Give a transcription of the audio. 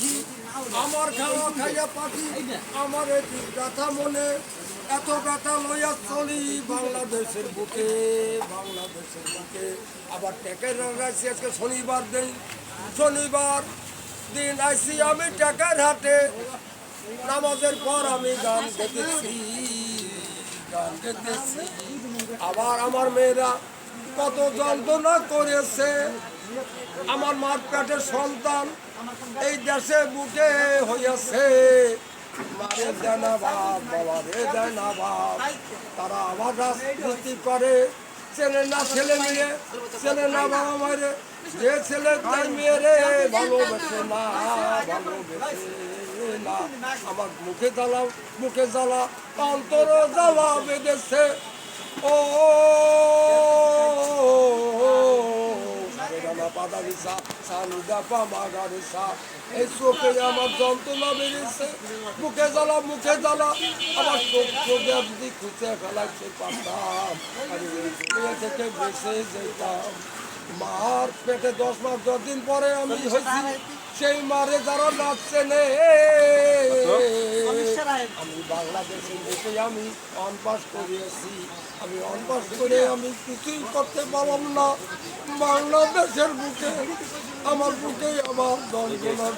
পাখি আমার খাওয়া খাইয়া পাখি আমার এটি ব্যথা মনে এত ব্যথা লইয়া চলি বাংলাদেশের বুকে আবার ট্যাকের রাখছি আজকে শনিবার দিন শনিবার দিন আইসি আমি ট্যাকের হাটে নামাজের পর আমি গান গেতেছি আবার আমার মেয়েরা কত যন্ত্রণা করেছে আমার মার পেটের সন্তান এই দেশে বুকে হইয়াছে মারে দেয় না বাপ বাবা রে দেয় না বাপ তারা আবার রাজনীতি করে চেনে না ছেলে মেয়ে চেনে না বাবা মারে যে ছেলে তাই মেয়েরে ভালোবেসে না আমার মুখে জ্বালা অন্তর জ্বালা বেঁধেছে ও পাদারিসা সানুদা পামাগারিসা এই চোখে আমার যন্ত্রণা বেড়েছে মুখে জ্বালা আমার চোখ যদি খুঁজে ফেলাইছে পারতাম আমি দুনিয়া থেকে বেঁচে যেতাম মার পেটে 10 মাস 10 দিন পরে আমি হয়েছি সেই মারে যারা নাচছে নে আমি বাংলাদেশের বুকে আমি অনপাস করিয়েছি আমি অনপাস করে আমি কিছুই করতে পারলাম না বাংলাদেশের বুকে আমার যন্ত্রণা